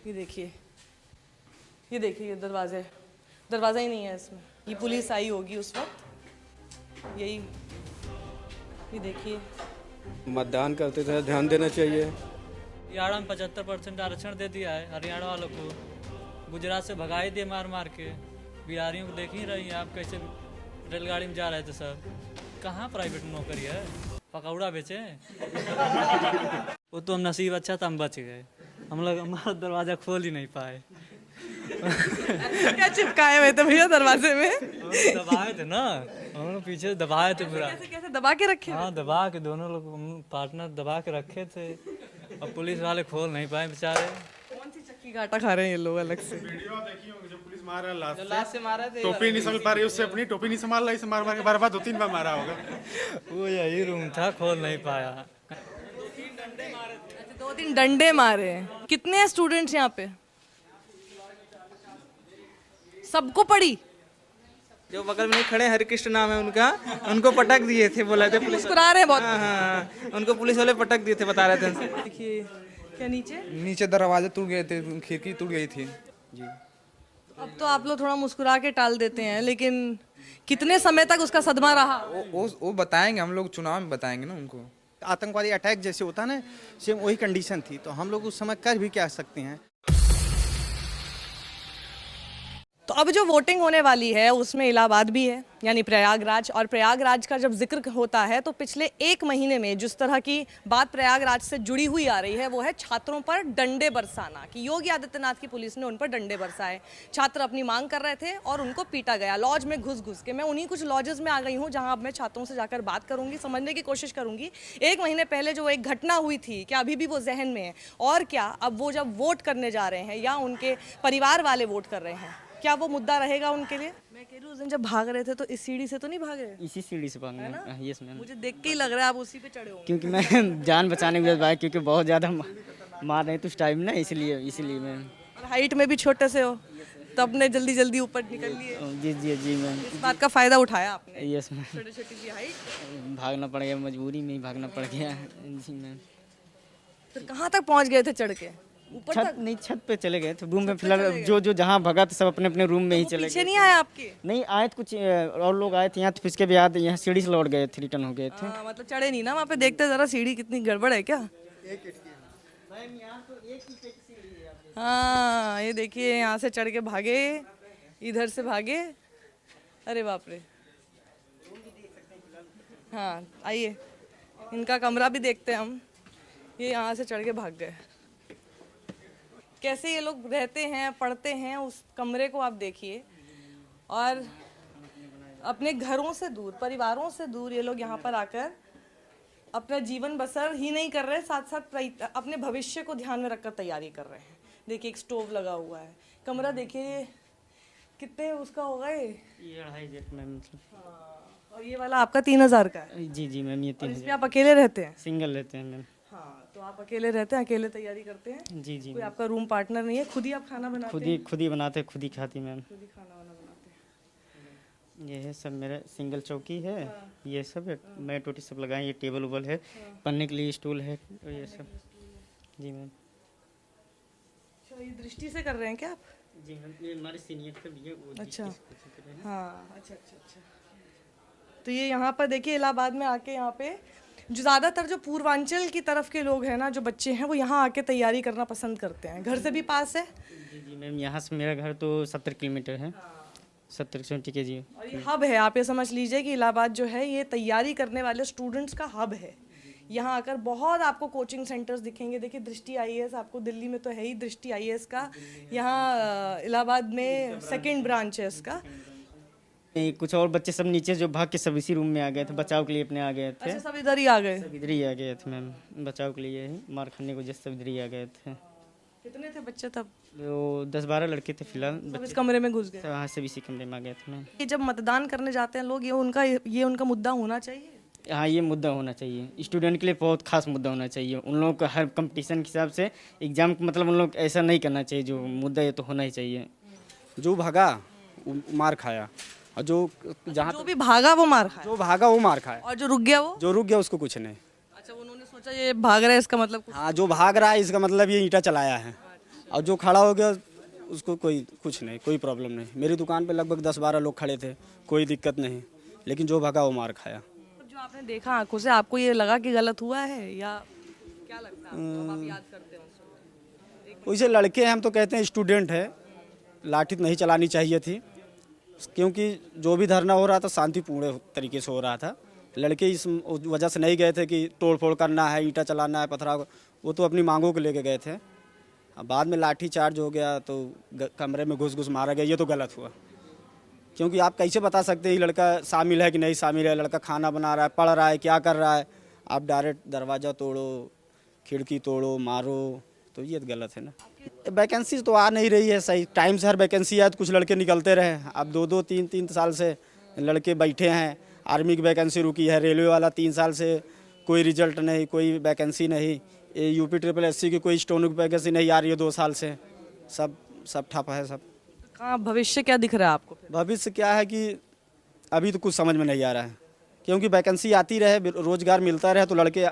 ये देखिए, ये देखिए, ये दरवाज़ा ही नहीं है इसमें। ये पुलिस आई होगी उस वक्त, यही, ये देखिए। मतदान करते थे, ध्यान देना चाहिए। हरियाणा में 75% आरक्षण दे दिया है हरियाणा वालों को। गुजरात से भगाई दिए मार मार के। बिहारियों को देख ही रही हैं आप कैसे रेलगाड़ी में जा रहे थे सब। कहाँ प्राइवेट नौकरी है, पकौड़ा बेचे। वो तो हम नसीब अच्छा था, हम बच गए। हम लोग हमारा दरवाज़ा खोल ही नहीं पाए। क्या चिपकाए हुए थे भैया दरवाजे में? दबाए थे ना, हम लोग पीछे दबाए थे पूरा। कैसे कैसे दबा के रखे? हाँ, दबा के दोनों लोग पार्टनर दबा के रखे थे। अब पुलिस वाले खोल नहीं पाए बेचारे। कौन सी चक्की का आटा खा रहे हैं ये लोग अलग से? वीडियो देखी होगी जो पुलिस मार रहा है लास्ट से मारा था। टोपी नहीं संभाल पा रही उससे, अपनी टोपी नहीं संभाल रही, मार मार के बार बार 2-3 बार मारा होगा। वो यही रूम था, खोल नहीं पाया। अच्छा, 2-3 डंडे मारे। कितने हैं स्टूडेंट्स यहाँ पे? सबको पड़ी? जो बगल में नहीं खड़े, हरिकृष्ण नाम है उनका, उनको पटक दिए थे, बोला थे पुलिस। मुस्कुरा रहे हैं बहुत। हाँ हाँ, उनको पुलिस वाले पटक दिए थे, बता रहे थे उनसे। देखिए, क्या नीचे? नीचे दरवाजे टूट गए थे, खिड़की टूट गई थी जी। अब तो आप लोग थोड़ा मुस्कुरा के टाल देते हैं, लेकिन कितने समय तक उसका सदमा रहा? वो बताएंगे, हम लोग चुनाव में बताएंगे ना उनको। आतंकवादी अटैक जैसे होता ना, सेम वही कंडीशन थी, तो हम लोग उस समय कर भी क्या सकते हैं। तो अब जो वोटिंग होने वाली है उसमें इलाहाबाद भी है, यानी प्रयागराज। और प्रयागराज का जब जिक्र होता है तो पिछले 1 महीने में जिस तरह की बात प्रयागराज से जुड़ी हुई आ रही है वो है छात्रों पर डंडे बरसाना, कि योगी आदित्यनाथ की पुलिस ने उन पर डंडे बरसाए। छात्र अपनी मांग कर रहे थे और उनको पीटा गया लॉज में घुस घुस के। मैं उन्हीं कुछ लॉजेस में आ गई हूँ जहाँ अब मैं छात्रों से जाकर बात करूंगी, समझने की कोशिश करूंगी 1 महीने पहले जो एक घटना हुई थी, क्या अभी भी वो जहन में है, और क्या अब वो जब वोट करने जा रहे हैं या उनके परिवार वाले वोट कर रहे हैं, क्या वो मुद्दा रहेगा उनके लिए? मैं कह रही हूँ उस दिन जब भाग रहे थे तो इस सीढ़ी से तो नहीं भागे? इसी सीढ़ी से भागना है। यस मैम, मुझे देख के ही लग रहा है आप उसी पे चढ़े होंगे। क्योंकि मैं जान बचाने के लिए भाई, क्योंकि बहुत ज़्यादा मार रहे थे उस टाइम ना, इसलिए मैम। और हाइट में भी छोटे से हो, तो अपने जल्दी जल्दी ऊपर निकल लिए। जी जी जी मैम, इस बात का फायदा उठाया आपने? यस मैम, छोटी छोटी सी हाइट, भागना पड़ गया, मजबूरी में ही भागना पड़ गया। जी मैम। फिर कहाँ तक पहुँच गए थे चढ़ के? ऊपर छत तक? नहीं, छत पे चले गए थे रूम में। फिलहाल जो जहाँ भगा तो सब अपने अपने रूम में ही वो चले पीछे गए। नहीं आए आपके? नहीं आए तो कुछ और लोग आए थे यहाँ, तो फिर उसके बाद यहाँ सीढ़ी से लौट गए थे, रिटर्न हो गए थे। मतलब चढ़े नहीं ना वहाँ पे? देखते जरा सीढ़ी कितनी गड़बड़ है क्या? हाँ, ये देखिए, यहाँ से चढ़ के भागे, इधर से भागे। अरे बाप रे। हाँ, आइए, इनका कमरा भी देखते हैं हम। ये यहाँ से चढ़ के भाग गए। कैसे ये लोग रहते हैं, पढ़ते हैं, उस कमरे को आप देखिए। और अपने घरों से दूर, परिवारों से दूर ये लोग यहाँ पर आकर अपना जीवन बसर ही नहीं कर रहे, साथ साथ अपने भविष्य को ध्यान में रखकर तैयारी कर रहे हैं। देखिए, एक स्टोव लगा हुआ है। कमरा देखिए कितने उसका होगा ये? 2.5 मैम। और ये वाला आपका 3000 का है? जी जी मैम, ये और 3 इसमें आप अकेले रहते हैं? सिंगल रहते हैं मैम। हाँ, तो आप अकेले रहते हैं, अकेले तैयारी करते हैं? जी जी, कोई आपका रूम पार्टनर नहीं है? खुद ही आप खाना बनाते हैं? खुद ही बनाते, खुद ही खाती मैम। खुद ही खाना वाना बनाते हैं? ये है सब मेरा सिंगल चौकी है। ये सब है, मैं टोटी सब लगाए, ये टेबल उबल है, पढ़ने के लिए स्टूल है, और ये सब। जी मैम। अच्छा, ये दृष्टि से कर रहे हैं क्या आप? जी मैम, ये हमारे सीनियर का भी है वो। अच्छा, हाँ, अच्छा अच्छा अच्छा। तो ये यहाँ पर देखिए, इलाहाबाद में आके यहाँ पे जो ज़्यादातर जो पूर्वांचल की तरफ के लोग हैं ना, जो बच्चे हैं, वो यहाँ आके तैयारी करना पसंद करते हैं। घर से भी पास है? जी जी मैम, यहाँ से मेरा घर तो 70 किलोमीटर है, 70 के जी। और ये हब है, आप ये समझ लीजिए कि इलाहाबाद जो है ये तैयारी करने वाले स्टूडेंट्स का हब है। यहाँ आकर बहुत आपको कोचिंग सेंटर्स दिखेंगे। देखिए, दृष्टि आईएएस, आपको दिल्ली में तो है ही दृष्टि आईएएस का, यहाँ इलाहाबाद में 2nd ब्रांच है इसका। कुछ और बच्चे सब नीचे जो भाग के सब इसी रूम में आ गए थे, बचाव के लिए अपने आ गए थे। अच्छा, सब इधर ही आ गए? सब इधर ही आ गए थे मैम, बचाव के लिए ही, मार खाने को जैसे सब इधर ही आ गए थे। कितने थे बच्चे तब? वो 10-12 लड़के थे फिलहाल। सब इस कमरे में घुस गए? हाँ, सब इसी कमरे में आ गए थे मैम। ये जब मतदान करने जाते हैं लोग, ये उनका मुद्दा होना चाहिए। हाँ, ये मुद्दा होना चाहिए, स्टूडेंट के लिए बहुत खास मुद्दा होना चाहिए। उन लोगों का हर कंपटीशन के हिसाब से एग्जाम, मतलब उन लोग ऐसा नहीं करना चाहिए, जो मुद्दा ये तो होना ही चाहिए। जो भागा वो मार खाया, और जो जहाँ जो भी भागा वो मार खाया, जो भागा वो मार खाया, और जो रुक गया वो? जो रुक गया उसको कुछ नहीं। अच्छा, उन्होंने सोचा ये भाग रहा है, इसका मतलब कुछ। हाँ, जो भाग रहा है इसका मतलब ये ईंटा चलाया है। और जो खड़ा हो गया उसको कुछ नहीं, कोई प्रॉब्लम नहीं। मेरी दुकान पे लगभग 10-12 लोग खड़े थे, कोई दिक्कत नहीं, लेकिन जो भगा वो मार खाया। जो आपने देखा आंखों से, आपको ये लगा कि गलत हुआ है या क्या लगता है आपको? अब आप याद करते हो उसको? वैसे लड़के हैं, हम तो कहते हैं स्टूडेंट है, लाठी नहीं चलानी चाहिए थी, क्योंकि जो भी धरना हो रहा था शांतिपूर्ण तरीके से हो रहा था। लड़के इस वजह से नहीं गए थे कि तोड़ फोड़ करना है, ईंटा चलाना है, पथराव, वो तो अपनी मांगों को लेके गए थे। अब बाद में लाठी चार्ज हो गया तो कमरे में घुस मारा गया, ये तो गलत हुआ। क्योंकि आप कैसे बता सकते हैं लड़का शामिल है कि नहीं शामिल है? लड़का खाना बना रहा है, पढ़ रहा है, क्या कर रहा है, आप डायरेक्ट दरवाज़ा तोड़ो, खिड़की तोड़ो, मारो, तो ये गलत है ना। वैकेंसी तो आ नहीं रही है सही टाइम से। हर वैकेंसी आए तो कुछ लड़के निकलते रहे। अब 2-2, 3-3 साल से लड़के बैठे हैं। आर्मी की वैकेंसी रुकी है, रेलवे वाला 3 साल से कोई रिजल्ट नहीं, कोई वैकेंसी नहीं। UPSSC की कोई स्टोनो की वैकेंसी नहीं आ रही है 2 साल से। सब ठप है सब। कहाँ भविष्य क्या दिख रहा है आपको? भविष्य क्या है कि अभी तो कुछ समझ में नहीं आ रहा है, क्योंकि वैकेंसी आती रहे, रोजगार मिलता रहे तो लड़के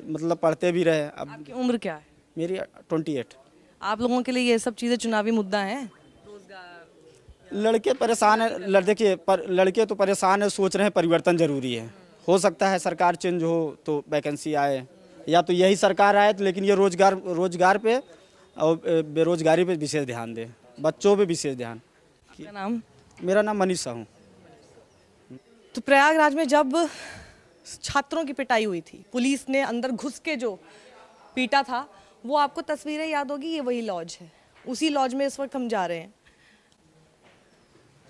मतलब पढ़ते भी रहे। अब आपकी उम्र क्या है? मेरी 28। आप लोगों के लिए ये सब चीज़ें चुनावी मुद्दा हैं? लड़के परेशान है, देखिए लड़के तो परेशान है, सोच रहे हैं परिवर्तन जरूरी है। हो सकता है सरकार चेंज हो तो वैकेंसी आए, या तो यही सरकार आए तो, लेकिन ये रोजगार पे और बेरोजगारी पे विशेष ध्यान दे, बच्चों पे विशेष ध्यान। क्या नाम? मेरा नाम मनीष साहू। तो प्रयागराज में जब छात्रों की पिटाई हुई थी, पुलिस ने अंदर घुस के जो पीटा था, वो आपको तस्वीरें याद होगी। ये वही लॉज है, उसी लॉज में इस वक्त हम जा रहे हैं।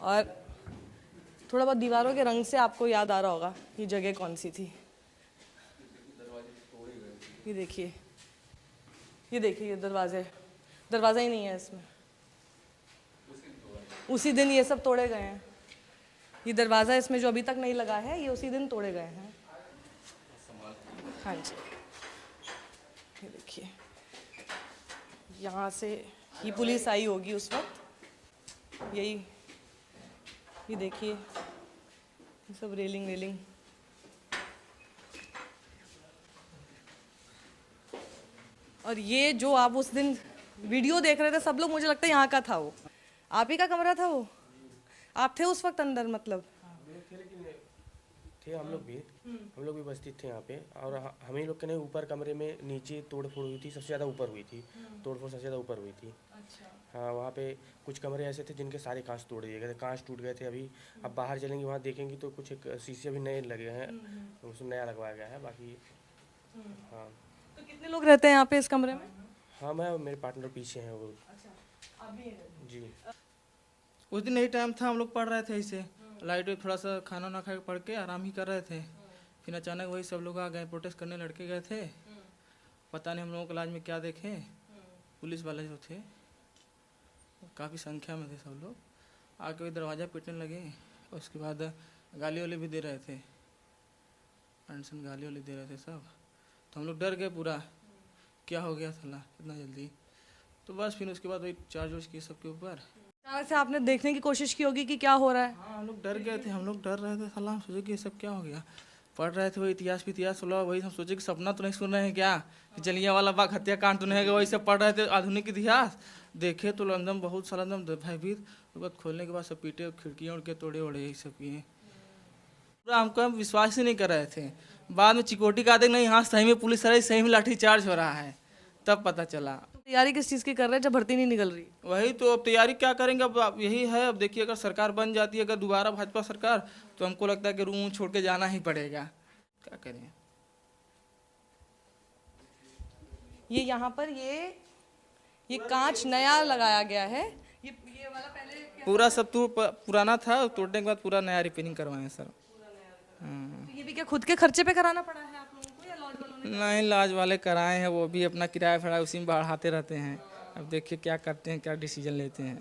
और थोड़ा बहुत दीवारों के रंग से आपको याद आ रहा होगा ये जगह कौन सी थी। ये देखिए, ये दरवाज़ा ही नहीं है इसमें। उसी दिन ये सब तोड़े गए हैं। ये दरवाज़ा इसमें जो अभी तक नहीं लगा है, ये उसी दिन तोड़े गए हैं। हाँ जी, ये देखिए, यहाँ से ही पुलिस आई होगी उस वक्त। ये देखिए, ये सब रेलिंग। और ये जो आप उस दिन वीडियो देख रहे थे सब लोग, मुझे लगता है यहाँ का था वो। आप ही का कमरा था वो? आप थे उस वक्त अंदर? मतलब थे हम लोग भी उपस्थित थे यहाँ पे। और हम ही लोग के नहीं, ऊपर कमरे में नीचे तोड़फोड़ हुई थी, सबसे ज़्यादा ऊपर हुई थी। तोड़फोड़ सबसे ज़्यादा ऊपर हुई थी। हाँ, वहाँ पे कुछ कमरे ऐसे थे जिनके सारे कांच तोड़ दिए गए थे, कांच टूट गए थे। अभी अब बाहर चलेंगे, वहाँ देखेंगे तो कुछ शीशे भी नए लगे हैं, उसमें नया लगवाया गया है। बाकी हाँ। तो कितने लोग रहते हैं यहाँ पे इस कमरे में? हाँ, मैं मेरे पार्टनर पीछे हैं वो। जी। उस दिन यही टाइम था, हम लोग पढ़ रहे थे ऐसे, लाइट में थोड़ा सा खाना ना खा के पढ़ के आराम ही कर रहे थे। फिर अचानक वही सब लोग आ गए, प्रोटेस्ट करने लड़के गए थे। पता नहीं हम लोगों को लाज में क्या देखे, पुलिस वाले जो थे काफ़ी संख्या में थे सब लोग, आके वही दरवाज़ा पीटने लगे। उसके बाद गाली वाली भी दे रहे थे, अनशन गाली वाली दे रहे थे सब। तो हम लोग डर गए पूरा, क्या हो गया साला इतना जल्दी। तो बस फिर उसके बाद वही चार्ज वार्ज किए सबके ऊपर। से आपने देखने की कोशिश की होगी कि क्या हो रहा है। हाँ, हम लोग डर गए थे, हम लोग डर रहे थे साला, हम सोचे कि ये सब क्या हो गया। पढ़ रहे थे वही इतिहास सुना, वही हम सोचे कि सपना तो नहीं सुन रहे हैं क्या, कि जलियांवाला बाग हत्याकांड तो नहीं है। वही सब पढ़ रहे थे आधुनिक इतिहास, देखे तो एकदम बहुत सारा एकदम भयभीत। उसके बाद खोलने के बाद सब पीटे, खिड़कियाँ उड़ के तोड़े ओड़े, यही सब किए। पूरा हमको हम विश्वास ही नहीं कर रहे थे। बाद में चिकोटी का देख नहीं, हाँ सही में पुलिस आ रही, सही में लाठी चार्ज हो रहा है, तब पता चला। तैयारी किस चीज़ की कर रहे हैं जब भर्ती नहीं निकल रही? वही तो, अब तैयारी क्या करेंगे, अब यही है। अब देखिए, अगर सरकार बन जाती है, अगर दोबारा भाजपा सरकार, तो हमको लगता है कि रूम छोड़ के जाना ही पड़ेगा। क्या करें। ये यहाँ पर ये कांच नया लगाया गया है। ये वाला पहले पूरा सब तो पुराना था, तोड़ने के बाद पूरा नया रिपेयरिंग करवाए सर। तो ये भी क्या खुद के खर्चे पे कराना पड़ा है आप लोगों को या लॉज वालों ने? नहीं, लाज वाले कराए हैं, वो भी अपना किराया भाड़ा उसी में बढ़ाते रहते हैं। अब देखिए क्या करते हैं, क्या डिसीजन लेते हैं।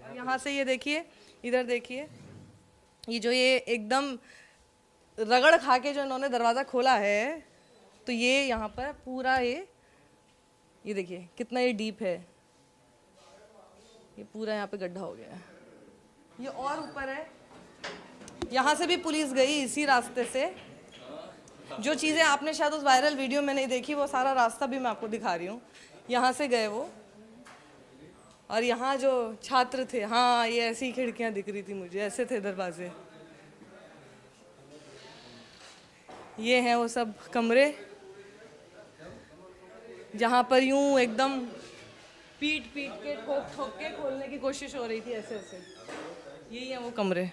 और यहाँ से ये देखिए, इधर देखिए, ये एकदम रगड़ खा के जो इन्होंने दरवाज़ा खोला है, तो ये यहाँ पर पूरा ये देखिए कितना ये डीप है। ये पूरा यहाँ पे गड्ढा हो गया है। ये और ऊपर है, यहाँ से भी पुलिस गई इसी रास्ते से। जो चीज़ें आपने शायद उस वायरल वीडियो में नहीं देखी, वो सारा रास्ता भी मैं आपको दिखा रही हूँ। यहाँ से गए वो, और यहाँ जो छात्र थे, हाँ ये ऐसी खिड़कियाँ दिख रही थी मुझे, ऐसे थे दरवाजे। ये हैं वो सब कमरे जहाँ पर यूं एकदम पीट पीट के ठोक ठोक के खोलने की कोशिश हो रही थी, ऐसे ऐसे। यही है वो कमरे।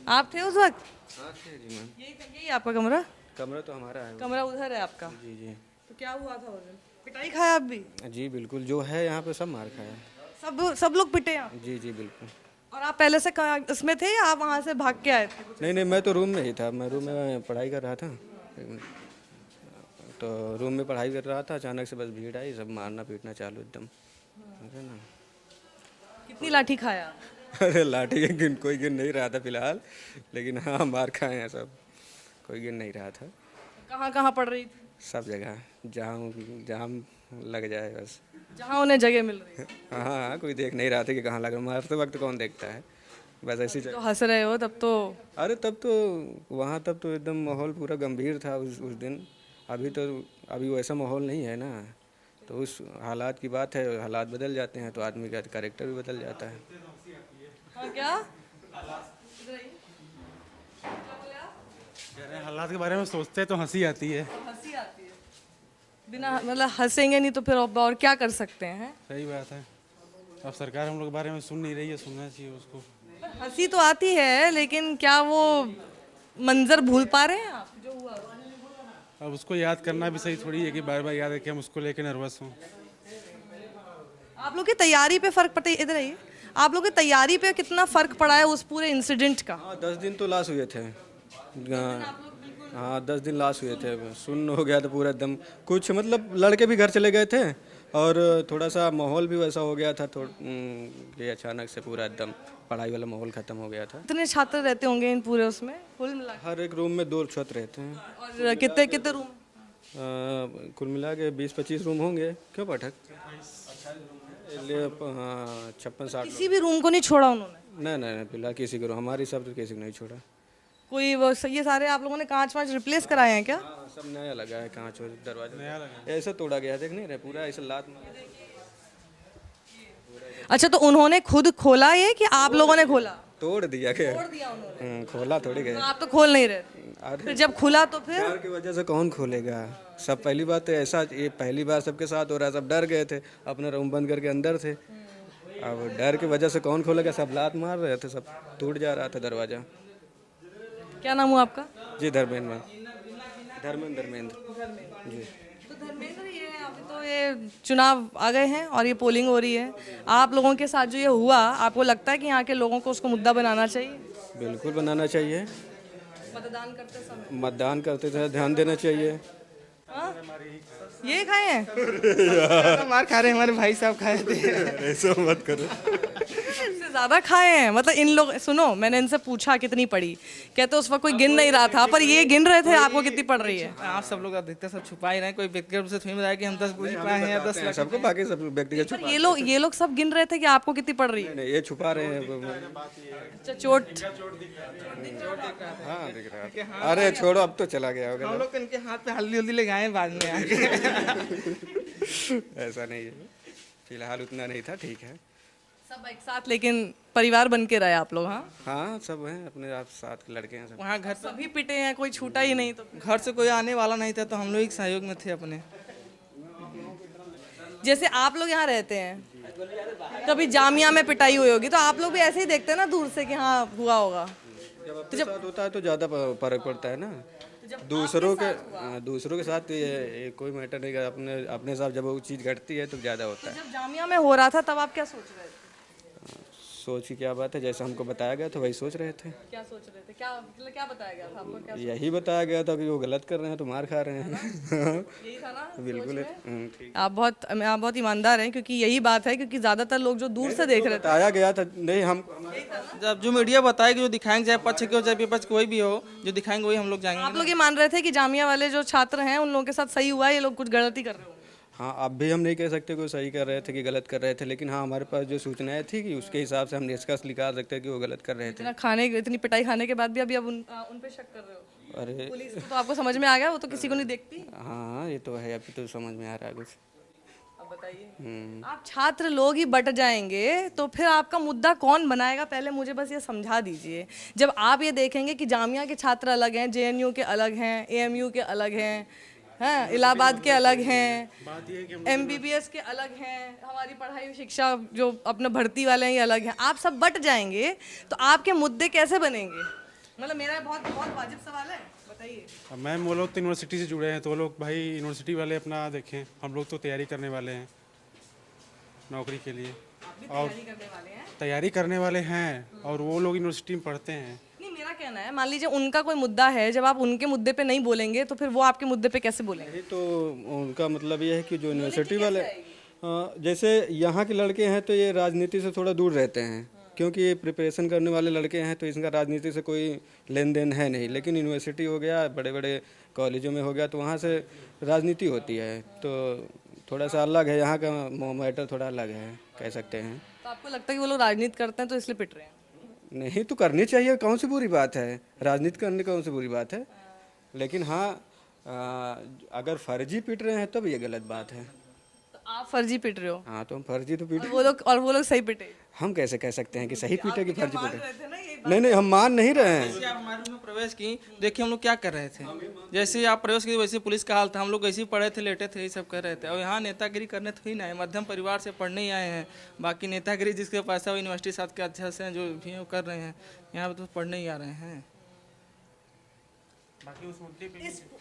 आप थे उस वक्त? हाँ थे जी मैम। यही आपका कमरा? कमरा तो हमारा है। कमरा उधर है आपका? जी जी तो क्या हुआ था उस दिन? पिटाई खाया आप भी? जी बिल्कुल, जो है यहाँ पे सब मार खाया। सब लोग पिटे यहाँ? जी जी बिल्कुल। और आप पहले से इसमें थे या आप वहाँ से भाग के आए थे? नहीं नहीं, मैं तो रूम में ही था, मैं रूम में पढ़ाई कर रहा था। तो रूम में पढ़ाई कर रहा था, अचानक से बस भीड़ आई, सब मारना पीटना चालू एकदम, है ना। कितनी लाठी खाया? अरे लाठी के कोई गिन नहीं रहा था फिलहाल, लेकिन हाँ मार खाए हैं सब, कोई गिन नहीं रहा था। कहाँ कहाँ पड़ रही थी? सब जगह, जहाँ जहाँ लग जाए बस, जहाँ उन्हें जगह मिल रही। हाँ हाँ, कोई देख नहीं रहा था कि कहाँ लगा, मारते वक्त कौन देखता है, बस ऐसी तो हंस रहे हो तब तो? अरे तब तो वहाँ तब तो एकदम माहौल पूरा गंभीर था उस दिन। अभी वैसा माहौल नहीं है ना, तो उस हालात की बात है, हालात बदल जाते हैं तो आदमी का कैरेक्टर भी बदल जाता है। हाँ क्या? कह रहे हैं हालात के बारे में सोचते हैं तो हंसी आती है। हंसी आती है, बिना मतलब हंसेंगे नहीं तो फिर और क्या कर सकते हैं? सही बात है। अब सरकार हम लोग के बारे में सुन नहीं रही है, सुनना चाहिए उसको। हंसी तो आती है, लेकिन क्या वो मंजर भूल पा रहे हैं आप जो हुआ? अब उसको याद करना भी सही थोड़ी है कि बार बार याद है कि हम उसको लेके नर्वस हों। आप लोग की तैयारी पे फर्क पड़ता है? इधर आइए। आप लोग की तैयारी पे कितना फर्क पड़ा है उस पूरे इंसिडेंट का? हाँ 10 दिन तो लाश हुए थे। हाँ 10 दिन लाश हुए थे, सुन्न हो गया था पूरा एकदम। कुछ मतलब लड़के भी घर चले गए थे और थोड़ा सा माहौल भी वैसा हो गया था कि अचानक से पूरा एकदम पढ़ाई वाला माहौल ख़त्म हो गया था। कितने छात्र रहते होंगे इन पूरे उसमें कुल मिला? हर एक रूम में 2 छात्र रहते हैं। और कितने कितने रूम? कुल मिला के 20-25 रूम होंगे। क्यों पाठक? हाँ 56-60। किसी भी रूम को नहीं छोड़ा उन्होंने? नहीं नहीं फिलहाल किसी को, हमारी सब तो किसी को नहीं छोड़ा। कोई वो ये सारे आप लोगों ने कांच वाँच रिप्लेस कराए हैं क्या? हाँ सब नया लगा है, कांच और दरवाजा नया लगा, ऐसा तोड़ा गया देख नहीं रहे, पूरा ऐसा लात। अच्छा, तो उन्होंने खुद खोला ये कि आप लोगों ने खोला? तोड़ दिया क्या? तोड़ दिया उन्होंने। खोला थोड़ी गया। तो आप तो खोल नहीं रहे थे। फिर जब खुला तो फिर डर की वजह से कौन खोलेगा? सब पहली बात तो ऐसा, ये पहली बार सबके साथ हो रहा है, सब डर गए थे, अपना रूम बंद करके अंदर थे। अब डर की वजह से कौन खोलेगा? सब लात मार रहे थे, सब टूट जा रहा था दरवाजा। क्या नाम हुआ आपका? जी धर्मेंद्र धर्मेंद्र जी। तो धर्मेंद्र, ये अभी तो ये चुनाव आ गए हैं और ये पोलिंग हो रही है, आप लोगों के साथ जो ये हुआ, आपको लगता है कि यहाँ के लोगों को उसको मुद्दा बनाना चाहिए? बिल्कुल बनाना चाहिए। मतदान करते थे ध्यान देना चाहिए। हाँ? ये खाए हैं? मार खा रहे हमारे भाई साहब, खाए थे। ऐसा मत करो। इससे ज्यादा खाए हैं मतलब इन लोग। सुनो, मैंने इनसे पूछा कितनी पड़ी, कहते उस वक्त कोई गिन नहीं रहा था, पर ये गिन रहे थे आपको कितनी पड़ रही है। आप सब लोग अधिकतर सब छुपा ही रहे हैं, कोई व्यक्तिगत रूप से थोड़ी बताया कि हम 10 गोली पाए हैं या 10 लाख। सबको बाकी सब व्यक्तिगत पर ये लोग सब गिन रहे थे कि आपको कितनी पड़ रही है। नहीं, ये छुपा रहे हैं। अच्छा, चोट? हाँ दिख रहा है। अरे छोड़ो, अब तो चला गया होगा। हम लोग इनके हाथ पे हल्दी उल्दी ले गए बाद में आके। ऐसा नहीं है, फिलहाल उतना नहीं था, ठीक है। सब एक साथ, लेकिन परिवार बन के रहे आप लोग? हाँ हाँ सब हैं अपने आप साथ के लड़के हैं सब। वहाँ घर सभी पिटे हैं, कोई छूटा ही नहीं। तो घर से कोई आने वाला नहीं था, तो हम लोग एक सहयोग में थे अपने। जैसे आप लोग यहाँ रहते हैं, कभी जामिया में पिटाई हुई होगी, तो आप लोग भी ऐसे ही देखते हैं ना दूर से कि हाँ हुआ होगा? जब अपने साथ होता है तो ज़्यादा फर्क पड़ता है ना। दूसरों के साथ ये कोई मैटर नहीं, अपने साथ जब वो चीज़ घटती है तो ज़्यादा होता है। जब जामिया में हो रहा था तब आप क्या सोच रहे थे? सोच की क्या बात है, जैसा हमको बताया गया था वही सोच रहे थे। क्या सोच रहे थे? क्या मतलब क्या बताया गया था आपको? क्या यही बताया गया था कि वो गलत कर रहे हैं तो मार खा रहे हैं। यही था ना? बिल्कुल ठीक। आप बहुत ईमानदार हैं, क्योंकि यही बात है, क्योंकि ज्यादातर लोग जो दूर से देख रहे थे। बताया गया था नहीं हम। जब जो मीडिया बताएगी, जो दिखाएंगे, चाहे पक्ष के हो चाहे विपक्ष कोई भी हो, जो दिखाएंगे वही हम लोग जाएंगे। आप लोग ये मान रहे थे कि जामिया वाले जो छात्र हैं उन लोगों के साथ सही हुआ है, ये लोग कुछ गलती कर रहे हो? हाँ अब भी हम नहीं कह सकते कि वो सही कर रहे थे कि गलत कर रहे थे, लेकिन हाँ हमारे पास जो सूचनाएं थी कि उसके हिसाब से हम निष्कर्ष निकाल सकते हैं कि वो गलत कर रहे थे। इतनी पिटाई खाने के बाद भी अभी अब उन पे शक कर रहे हो? अरे पुलिस को तो आपको समझ में आ गया, वो तो किसी को नहीं देखती। हाँ ये तो है, अभी तो समझ में आ रहा है कुछ। अब बताइए, आप छात्र लोग ही बट जाएंगे तो फिर आपका मुद्दा कौन बनाएगा? पहले मुझे बस ये समझा दीजिए। जब आप ये देखेंगे कि जामिया के छात्र अलग हैं, जेएनयू के अलग हैं, एएमयू के अलग हैं, हाँ, इलाहाबाद के अलग हैं, एमबीबीएस के अलग हैं, हमारी पढ़ाई शिक्षा जो अपना भर्ती वाले हैं ये अलग हैं, आप सब बट जाएंगे तो आपके मुद्दे कैसे बनेंगे? मतलब मेरा बहुत बहुत वाजिब सवाल है, बताइए। अब मैम वो लोग तो यूनिवर्सिटी से जुड़े हैं, तो वो लोग भाई यूनिवर्सिटी वाले अपना देखें, हम लोग तो तैयारी करने वाले हैं नौकरी के लिए। और तैयारी करने वाले हैं और वो लोग यूनिवर्सिटी में पढ़ते हैं। नहीं, मेरा कहना है, मान लीजिए उनका कोई मुद्दा है, जब आप उनके मुद्दे पे नहीं बोलेंगे तो फिर वो आपके मुद्दे पे कैसे बोलेंगे? नहीं, तो उनका मतलब ये है कि जो यूनिवर्सिटी वाले जैसे यहाँ के लड़के हैं तो ये राजनीति से थोड़ा दूर रहते हैं, क्योंकि ये प्रिपरेशन करने वाले लड़के हैं तो इसका राजनीति से कोई लेन देन है नहीं। लेकिन यूनिवर्सिटी हो गया, बड़े बड़े कॉलेजों में हो गया, तो वहाँ से राजनीति होती है, तो थोड़ा सा अलग है, यहाँ का मैटर थोड़ा अलग है, कह सकते हैं। तो आपको लगता है कि वो लोग राजनीति करते हैं तो इसलिए पिट रहे हैं? नहीं, तो करनी चाहिए, कौन सी बुरी बात है, राजनीति करने कौन सी बुरी बात है। लेकिन हाँ, अगर फर्जी पिट रहे हैं तब ये गलत बात है। तो आप फर्जी पिट रहे हो? हाँ, तो हम फर्जी तो पिट, और वो लोग सही पिटे? हम कैसे कह सकते हैं कि सही पीटे कि फर्जी पीटे? थे ना ये नहीं नहीं, हम मान नहीं रहे हैं। जैसे आप हमारे रूम में प्रवेश की, देखिए हम लोग क्या कर रहे थे। जैसे ही आप प्रवेश किए वैसे पुलिस का हाल था, हम लोग ऐसे ही पढ़े थे, लेटे थे, ये सब कर रहे थे। और यहाँ नेतागिरी करने तो ही ना है, मध्यम परिवार से पढ़ने ही आए हैं। बाकी नेतागिरी जिसके पास है वो यूनिवर्सिटी साथ के अध्यक्ष हैं, जो भी वो कर रहे हैं, यहाँ पे तो पढ़ने ही आ रहे हैं। बाकी उस मुद्दे पे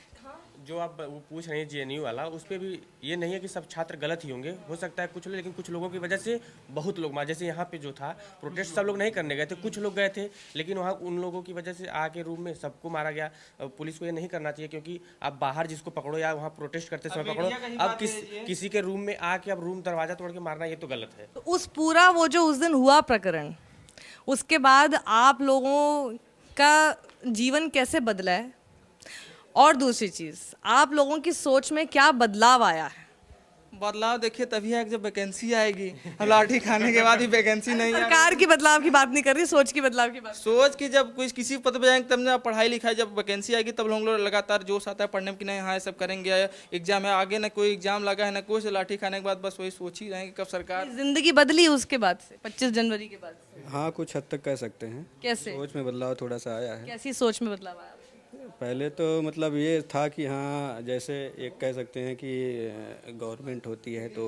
जो आप वो पूछ रहे हैं जेएनयू वाला, उस पर भी ये नहीं है कि सब छात्र गलत ही होंगे, हो सकता है कुछ लोग, लेकिन कुछ लोगों की वजह से बहुत लोग जैसे यहाँ पे जो था प्रोटेस्ट, सब लोग नहीं करने गए थे, कुछ लोग गए थे, लेकिन वहाँ उन लोगों की वजह से आके रूम में सबको मारा गया। पुलिस को ये नहीं करना चाहिए, क्योंकि आप बाहर जिसको पकड़ो या वहाँ प्रोटेस्ट करते समय पकड़ो, अब किसी के रूम में आके अब रूम दरवाजा तोड़ के मारना, ये तो गलत है। तो उस पूरा वो जो उस दिन हुआ प्रकरण, उसके बाद आप लोगों का जीवन कैसे बदला है? और दूसरी चीज, आप लोगों की सोच में क्या बदलाव आया है? बदलाव देखिए तभी है जब वैकेंसी आएगी। लाठी खाने के बाद भी वैकेंसी नहीं है। सरकार की बदलाव की बात नहीं कर रही, सोच की बदलाव की बात। सोच की जब कोई किसी पद पे जाएंगे तब ना, पढ़ाई लिखाई जब वैकेंसी आएगी तब हम लोग लगातार जोश आता है पढ़ने में कि नहीं हाँ ये सब करेंगे, एग्जाम है आगे, ना कोई एग्जाम लगा है ना कुछ, लाठी खाने के बाद बस वही सोच ही रहेंगे कब सरकार। जिंदगी बदली उसके बाद से, 25 जनवरी के बाद से? हाँ, कुछ हद तक कह सकते हैं। कैसे? सोच में बदलाव थोड़ा सा आया है। कैसी सोच में बदलाव आया? पहले तो मतलब ये था कि हाँ, जैसे एक कह सकते हैं कि गवर्नमेंट होती है तो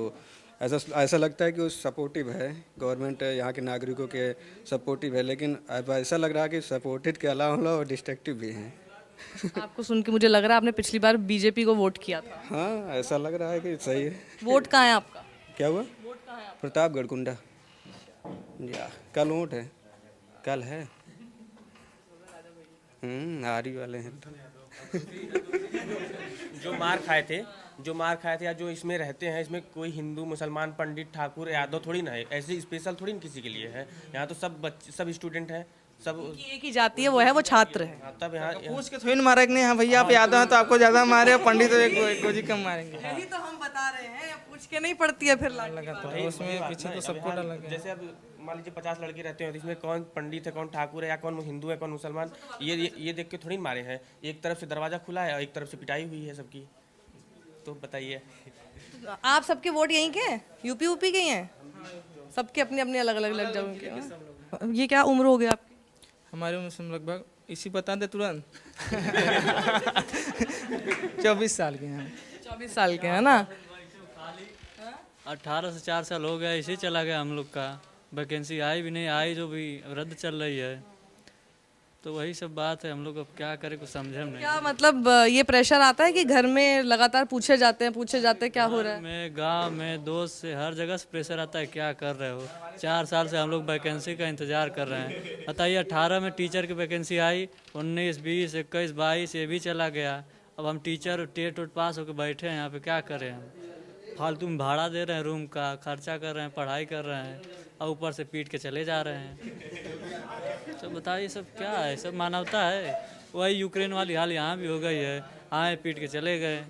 ऐसा लगता है कि वो सपोर्टिव है, गवर्नमेंट यहाँ के नागरिकों के सपोर्टिव है, लेकिन अब ऐसा लग रहा है कि सपोर्टिव के अलावा वो डिस्ट्रक्टिव भी हैं। आपको सुन के मुझे लग रहा है आपने पिछली बार बीजेपी को वोट किया था। हाँ, ऐसा लग रहा है कि सही है। वोट कहाँ है आपका? क्या हुआ? वोट कहाँ है आपका? प्रतापगढ़ कुंडा। या कल वोट है? कल है। आरी वाले हैं तो। जो मार खाए थे या जो इसमें रहते हैं, इसमें कोई हिंदू मुसलमान पंडित ठाकुर यादव थोड़ी ना है, ऐसे स्पेशल थोड़ी ना किसी के लिए है। यहाँ तो सब स्टूडेंट हैं, सब एक ही जाति है, वो है वो छात्र है। तब यहाँ पूछ के थोड़ी ना मारा कि नहीं हाँ भैया आप यादव हैं तो आपको ज्यादा मारे, पंडित तो एक गोजी कम मारेंगे। यही तो हम बता रहे हैं, पूछ के नहीं पड़ती है फिर लाठी। वही उसमें बात पीछे ना, तो अब सबको यहाँ डर लगे। जैसे अब मान लीजिए 50 लड़के रहते हैं, तो इसमें कौन पंडित है, कौन ठाकुर है, या कौन हिंदू है, कौन मुसलमान, ये देख के थोड़ी ना मारे हैं। एक तरफ से दरवाजा खुला है और एक तरफ से पिटाई हुई है सबकी, तो बताइए। आप सबके वोट यहीं के हैं? यूपी के ही हैं? सबके अपने अपने अलग अलग जगह के हैं। ये क्या उम्र हो गई आपकी? हमारे उम्र से लगभग इसी बता दे तुरंत 24 साल के हैं। 24 साल के हैं ना? 18 से 4 साल हो गया, इसे चला गया हम लोग का। वैकेंसी आई भी नहीं, आई जो भी रद्द चल रही है, तो वही सब बात है। हम लोग अब क्या करें, कुछ समझे नहीं। क्या मतलब ये प्रेशर आता है कि घर में लगातार पूछे जाते हैं क्या हो रहा है? में गांव में दोस्त से हर जगह से प्रेशर आता है, क्या कर रहे हो। 4 साल से हम लोग वैकेंसी का इंतजार कर रहे हैं। बताइए, 18 में टीचर की वैकेंसी आई, 19, 20, 21, 22 ये भी चला गया। अब हम टीचर टेट पास होकर बैठे हैं यहाँ पे, क्या करें हम। फालतू में भाड़ा दे रहे हैं, रूम का खर्चा कर रहे हैं, पढ़ाई कर रहे हैं, और ऊपर से पीट के चले जा रहे हैं। तो बताइए सब क्या है, सब मानवता है? वही यूक्रेन वाली हाल यहाँ भी हो गई है, आए पीट के चले गए,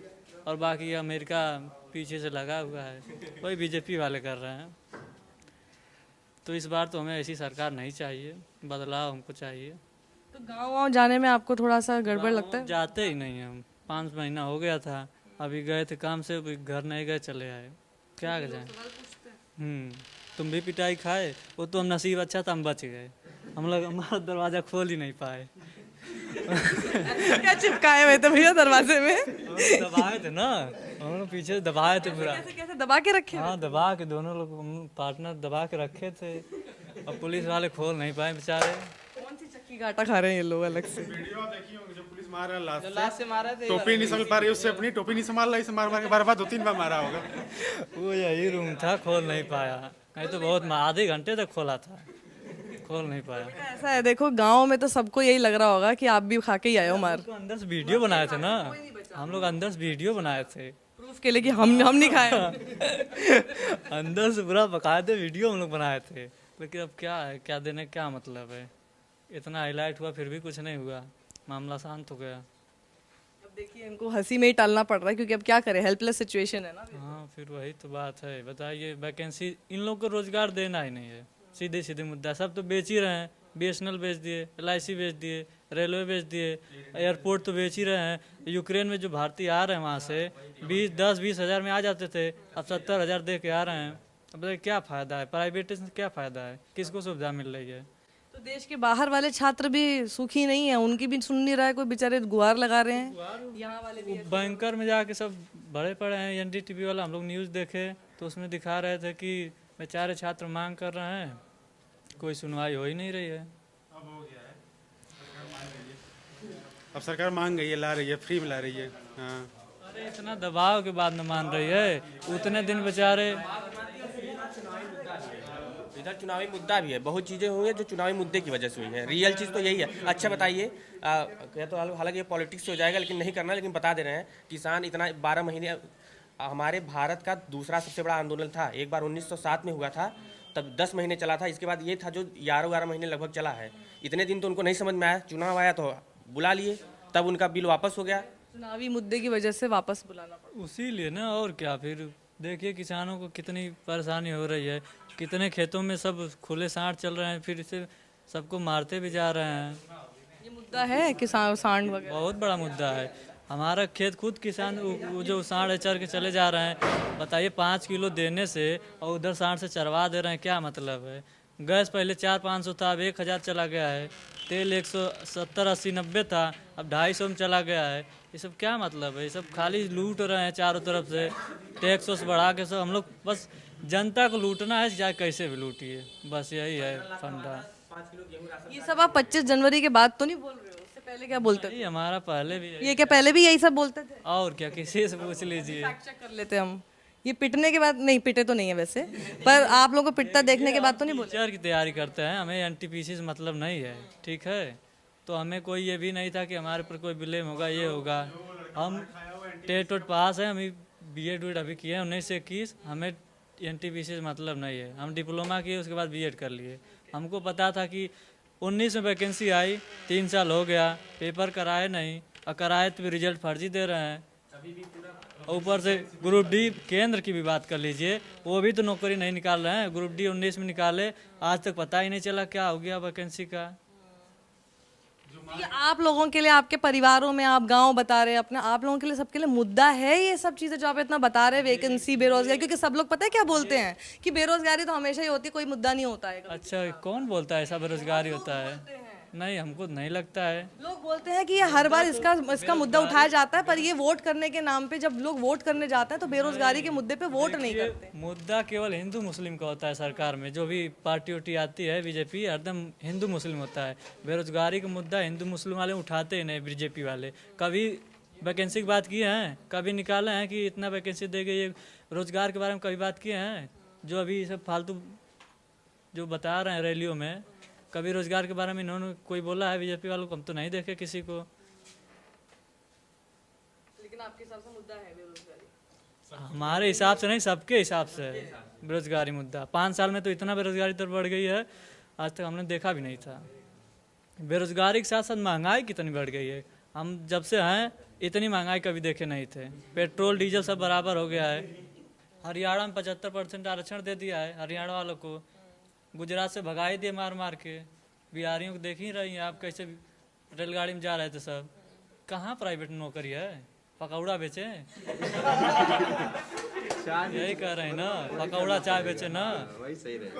और बाकी अमेरिका पीछे से लगा हुआ है, वही बीजेपी वाले कर रहे हैं। तो इस बार तो हमें ऐसी सरकार नहीं चाहिए, बदलाव हमको चाहिए। तो गाँव जाने में आपको थोड़ा सा गड़बड़ लगता है? जाते ही नहीं हम, 5 महीना हो गया था, अभी गए थे काम से, अभी घर नहीं गए, चले आए। क्या जाए। तुम भी पिटाई खाए, वो तो हम नसीब अच्छा था हम बच गए, हम लोग हमारा दरवाज़ा खोल ही नहीं पाए। क्या चिपकाए हुए थे भैया दरवाजे में? हम लोग दबाए थे ना, हम लोग पीछे दबाए थे पूरा। कैसे कैसे दबा के रखे? हाँ दबा के दोनों लोग पार्टनर दबा के रखे थे, अब पुलिस वाले खोल नहीं पाए बेचारे। कौन सी चक्की का आटा खा रहे हैं ये लोग अलग से? वीडियो आप देखी होंगी जो पुलिस मार रहा है लास्ट लास्ट से मारा थे टोपी नहीं संभाल पा रही उससे, अपनी टोपी नहीं संभाल रही, मार मार के बार बार 2-3 बार मारा होगा। वो यही रूम था, खोल नहीं पाया, नहीं तो बहुत आधे घंटे तक खोला था, खोल नहीं पाया। ऐसा है देखो, गांव में तो सबको यही लग रहा होगा कि आप भी खा के ही आए हो मार। तो अंदर से वीडियो बनाए थे ना, हम लोग अंदर से वीडियो बनाए थे प्रूफ के लिए कि हम नहीं खाए। अंदर से पूरा बकायदे वीडियो हम लोग बनाए थे, लेकिन अब क्या है, क्या देने क्या मतलब है, इतना हाईलाइट हुआ फिर भी कुछ नहीं हुआ, मामला शांत हो गया। अब देखिए इनको हंसी में ही टालना पड़ रहा है क्योंकि अब क्या करें, हेल्पलेस सिचुएशन है ना। हाँ फिर वही तो बात है, बताइए वैकेंसी इन लोग को रोजगार देना ही नहीं है, सीधे सीधे मुद्दा। सब तो बेच ही रहे हैं, BSNL बेच दिए, LIC बेच दिए, रेलवे बेच दिए, एयरपोर्ट तो बेच ही रहे हैं। यूक्रेन में जो भारतीय आ रहे हैं वहाँ से 10-20 हज़ार में आ जाते थे, अब 70 हज़ार दे के आ रहे हैं। अब बताइए क्या फ़ायदा है, प्राइवेट से क्या फ़ायदा है, किसको सुविधा मिल रही है। तो देश के बाहर वाले छात्र भी सुखी नहीं है, उनकी भी सुन नहीं रहा है कोई, बेचारे गुहार लगा रहे हैं। यहाँ वाले भी बैंकर में जाके सब बड़े पड़े हैं। NDTV वाला हम लोग न्यूज़ देखे तो उसमें दिखा रहे थे कि बेचारे छात्र मांग कर रहे हैं, कोई सुनवाई हो ही नहीं रही है। अब हो गया है, अब सरकार मांग गई है, ला रही है, फ्री में ला रही है। हाँ अरे इतना दबाव के बाद न मान रही है, उतने दिन बेचारे। इधर चुनावी मुद्दा भी है, बहुत चीज़ें हुई हैं जो चुनावी मुद्दे की वजह से हुई हैं, रियल चीज़ तो यही है। अच्छा बताइए, या तो हालांकि ये पॉलिटिक्स हो जाएगा लेकिन नहीं करना, लेकिन बता दे रहे हैं, किसान इतना 12 महीने, हमारे भारत का दूसरा सबसे बड़ा आंदोलन था, एक बार 1907 में हुआ था, तब 10 महीने चला था, इसके बाद ये था जो 11-12 महीने लगभग चला है। इतने दिन तो उनको नहीं समझ में आया, चुनाव आया तो बुला लिए, तब उनका बिल वापस हो गया। चुनावी मुद्दे की वजह से वापस बुलाना पड़ा। उसी लिए ना, और क्या। फिर देखिए किसानों को कितनी परेशानी हो रही है, कितने खेतों में सब खुले सांड चल रहे हैं, फिर इसे सबको मारते भी जा रहे हैं। ये मुद्दा है किसान सांड वगैरह, बहुत बड़ा मुद्दा है। हमारा खेत खुद किसान वो जो सांड चर के चले जा रहे हैं, बताइए 5 किलो देने से और उधर सांड से चरवा दे रहे हैं, क्या मतलब है। गैस पहले 400-500 था, अब 1000 चला गया है। तेल 170, 80, 90 था, अब 250 में चला गया है। ये सब क्या मतलब है, ये सब खाली लूट रहे हैं चारों तरफ से, टैक्स बढ़ा के सब। हम लोग बस जनता को लूटना है, चाहे कैसे भी लूटिए, बस यही है फंडा। ये सब आप 25 जनवरी के बाद तो नहीं बोल रहे हो, उससे पहले क्या बोलते थे? यही हमारा पहले भी ये क्या पहले भी यही सब बोलते थे? और क्या, किसी से पूछ लीजिए। फैक्ट चेक कर लेते हम। ये पिटने के बाद नहीं, पिटे तो नहीं है वैसे, पर आप लोगों को पिटता देखने के बाद तो नहीं बोले? टीचर की तैयारी करते हैं, हमें NTPC से मतलब नहीं है, ठीक है। तो हमें कोई ये भी नहीं था कि हमारे पर कोई ब्लेम होगा, ये होगा। हम टेट पास है, हम BEd अभी किए हैं 19 से 21, हमें NTPC से मतलब नहीं है। हम डिप्लोमा किए, उसके बाद BEd कर लिए। हमको पता था कि 19 में वैकेंसी आई, 3 साल हो गया, पेपर कराए नहीं, और कराए तो रिजल्ट फर्जी दे रहे हैं। ऊपर से ग्रुप D केंद्र की भी बात कर लीजिए, वो भी तो नौकरी नहीं निकाल रहे हैं। ग्रुप D 19 में निकाले, आज तक पता ही नहीं चला क्या हो गया वैकेंसी का। ये आप लोगों के लिए, आपके परिवारों में, आप गांव बता रहे हैं अपने, आप लोगों के लिए, सबके लिए मुद्दा है ये सब चीज़ें जो आप इतना बता रहे हैं, वैकेंसी, बेरोजगारी। क्योंकि सब लोग पता है क्या बोलते हैं कि बेरोजगारी तो हमेशा ही होती है, कोई मुद्दा नहीं होता है। अच्छा, कौन बोलता है ऐसा बेरोजगारी होता है? नहीं, हमको नहीं लगता है। लोग बोलते हैं कि ये हर बार इसका मुद्दा उठाया जाता है, पर ये वोट करने के नाम पे जब लोग वोट करने जाते हैं तो बेरोजगारी के मुद्दे पे वोट नहीं करते। मुद्दा केवल हिंदू मुस्लिम का होता है। सरकार में जो भी पार्टी उटी आती है, BJP हरदम हिंदू मुस्लिम होता है। बेरोजगारी का मुद्दा हिंदू मुस्लिम वाले उठाते ही नहीं, BJP वाले। कभी वैकेंसी की बात किए हैं, कभी निकाले हैं कि इतना वैकेंसी देंगे, ये रोजगार के बारे में कभी बात किए हैं? जो अभी सब फालतू जो बता रहे हैं रैलियों में, कभी रोजगार के बारे में इन्होंने कोई बोला है BJP वालों को? हम तो नहीं देखे किसी को। लेकिन आपके हिसाब से मुद्दा है बेरोजगारी? हमारे हिसाब से नहीं, सबके हिसाब से है बेरोजगारी मुद्दा। 5 साल में तो इतना बेरोजगारी तो बढ़ गई है, आज तक हमने देखा भी नहीं था। बेरोजगारी के साथ साथ महंगाई कितनी बढ़ गई है। हम जब से हैं इतनी महंगाई कभी देखे नहीं थे। पेट्रोल डीजल सब बराबर हो गया है। हरियाणा में 75% आरक्षण दे दिया है हरियाणा वालों को। गुजरात से भगाई दिए मार मार के। बिहारियों को देख ही रही हैं आप, कैसे रेलगाड़ी में जा रहे थे सब। कहाँ प्राइवेट नौकरी है, पकौड़ा बेचे। यही कह रहे हैं ना, पकौड़ा चाय बेचे ना,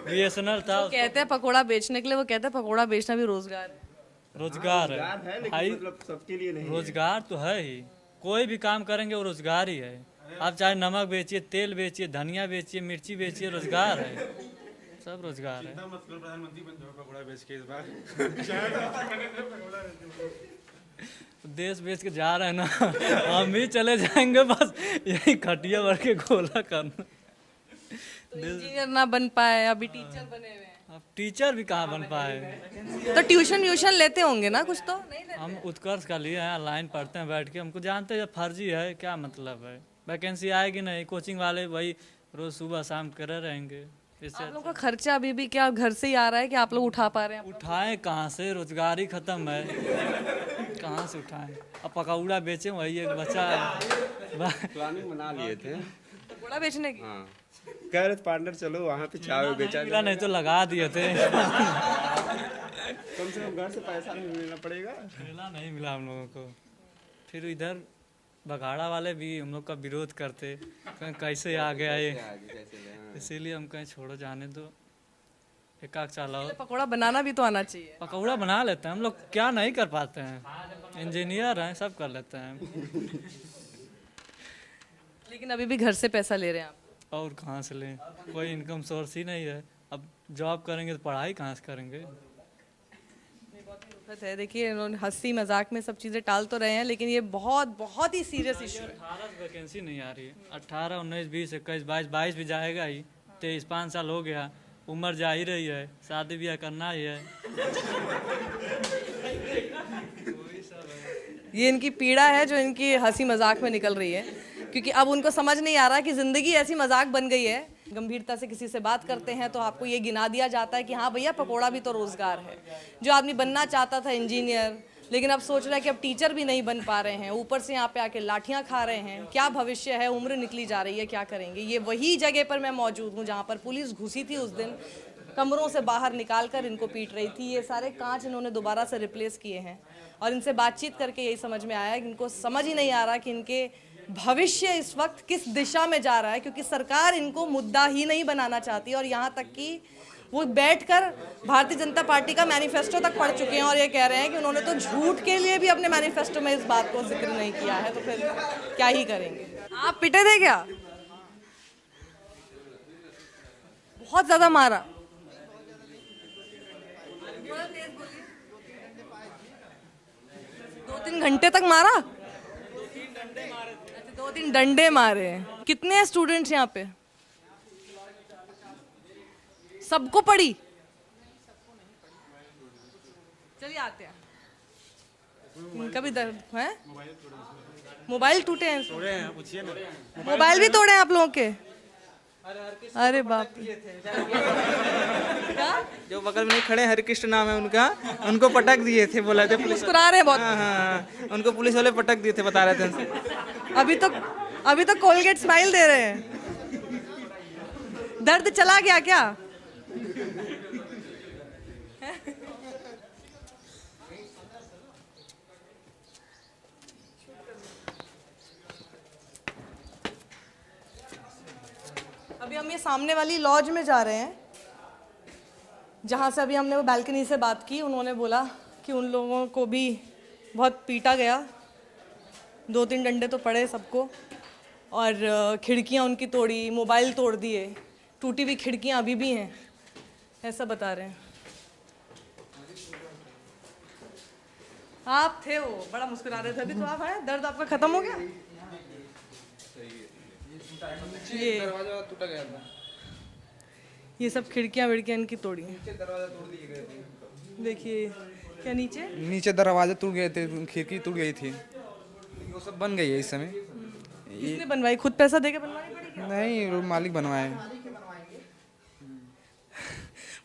BSNL था, कहते हैं पकोड़ा बेचने के लिए, वो कहते हैं पकोड़ा बेचना भी रोजगार है। रोजगार है भाई, सबके लिए नहीं रोजगार तो है ही, कोई भी काम करेंगे वो रोजगार ही है। आप चाहे नमक बेचिए, तेल बेचिए, धनिया बेचिए, मिर्ची बेचिए, रोजगार है, सब रोजगार है। प्रधानमंत्री बन जाओ पकौड़ा बेच के इस बार। देश बेच के जा रहे हैं ना, हम भी चले जाएंगे, बस यही खटिया भर के गोला करना। तो इंजीनियर ना बन पाए, अभी टीचर बने हुए हैं। अब टीचर भी कहाँ बन पाए। तो ट्यूशन व्यूशन लेते होंगे ना कुछ, तो नहीं लेते? हम उत्कर्ष का लिए हैं, ऑनलाइन पढ़ते हैं बैठ के, हमको जानते हैं फर्जी है, क्या मतलब है, वैकेंसी आएगी नहीं, कोचिंग वाले वही रोज सुबह शाम करे रहेंगे। इससे आप लोग का खर्चा अभी भी क्या घर से ही आ रहा है कि आप लोग उठा पा रहे हैं? उठाएं कहाँ से, रोजगार ही खत्म है, कहाँ से उठाएं। अब पकौड़ा बेचें, वही एक बचा है। प्लानिंग बना लिए थे, पकोड़ा बेचने की? हाँ कह रहे थे पार्टनर चलो वहाँ पे चाय बेचा मिला नहीं तो लगा दिए थे। कम से कम घर से पैसा नहीं मिलना पड़ेगा। मिला नहीं मिला हम लोगों को। फिर इधर बघाड़ा वाले भी हम लोग का विरोध करते, कहीं कैसे आ गया ये, इसीलिए हम कहीं छोड़ो जाने दो, एक आग चलाओ। पकोड़ा बनाना भी तो आना चाहिए। पकौड़ा बना लेते हैं हम लोग, क्या नहीं कर पाते हैं, इंजीनियर हैं, सब कर लेते हैं। लेकिन अभी भी घर से पैसा ले रहे हैं आप? और कहाँ से लें, कोई इनकम सोर्स ही नहीं है। अब जॉब करेंगे तो पढ़ाई कहाँ से करेंगे। दुखद है, देखिए इन्होंने हंसी मजाक में सब चीज़ें टाल तो रहे हैं, लेकिन ये बहुत बहुत ही सीरियस इशू है। 18 वैकेंसी नहीं आ रही है, 18, 19, 20, 21, 22 भी जाएगा ही, 23, 5 साल हो गया, उम्र जा ही रही है, शादी ब्याह करना ही है। ये इनकी पीड़ा है जो इनकी हंसी मजाक में निकल रही है, क्योंकि अब उनको समझ नहीं आ रहा कि ज़िंदगी ऐसी मजाक बन गई है। गंभीरता से किसी से बात करते हैं तो आपको ये गिना दिया जाता है कि हाँ भैया पकोड़ा भी तो रोज़गार है। जो आदमी बनना चाहता था इंजीनियर, लेकिन अब सोच रहा है कि अब टीचर भी नहीं बन पा रहे हैं, ऊपर से यहाँ पे आके लाठियाँ खा रहे हैं। क्या भविष्य है, उम्र निकली जा रही है, क्या करेंगे। ये वही जगह पर मैं मौजूद हूँ जहाँ पर पुलिस घुसी थी उस दिन, कमरों से बाहर निकाल कर इनको पीट रही थी। ये सारे कांच इन्होंने दोबारा से रिप्लेस किए हैं और इनसे बातचीत करके यही समझ में आया कि इनको समझ ही नहीं आ रहा कि इनके भविष्य इस वक्त किस दिशा में जा रहा है, क्योंकि सरकार इनको मुद्दा ही नहीं बनाना चाहती। और यहाँ तक कि वो बैठकर भारतीय जनता पार्टी का मैनिफेस्टो तक पढ़ चुके हैं और ये कह रहे हैं कि उन्होंने तो झूठ के लिए भी अपने मैनिफेस्टो में इस बात को जिक्र नहीं किया है, तो फिर क्या ही करेंगे। आप पिटे थे क्या? बहुत ज्यादा मारा? 2-3 घंटे तक मारा? 2-3 डंडे मारे। कितने हैं स्टूडेंट्स यहाँ पे? सबको पड़ी? चलिए आते हैं, इनका भी दर्द है। मोबाइल टूटे हैं? पूछिए ना। मोबाइल भी तोड़े हैं आप लोगों के? अरे बाप रे। क्या? जो बगल में नहीं खड़े, हरिकृष्ण नाम है उनका, उनको पटक दिए थे, बोला थे पुलिस। मुस्कुरा रहे हैं बहुत। हाँ, उनको पुलिस वाले पटक दिए थे, बता रहे थे उनसे। अभी तो कोलगेट स्माइल दे रहे हैं। दर्द चला गया क्या? अभी हम ये सामने वाली लॉज में जा रहे हैं, जहाँ से अभी हमने वो बालकनी से बात की। उन्होंने बोला कि उन लोगों को भी बहुत पीटा गया, 2-3 डंडे तो पड़े सबको, और खिड़कियाँ उनकी तोड़ी, मोबाइल तोड़ दिए, टूटी हुई खिड़कियाँ अभी भी हैं, ऐसा बता रहे हैं। आप थे, वो बड़ा मुस्कुरा रहे थे अभी, तो आप हैं? दर्द आपका खत्म हो गया? ये दरवाजा टूटा गया था, ये सब खिड़कियाँ विड़कियाँ इनकी तोड़ी हैं। दरवाजा तोड़ दिए गए थे। देखिए क्या नीचे नीचे दरवाजे टूट गए थे, खिड़की टूट गई थी, वो सब बन गई है इस समय। किसने बनवाई? खुद पैसा देके बनवानी पड़ी क्या? नहीं, वो मालिक बनवाए।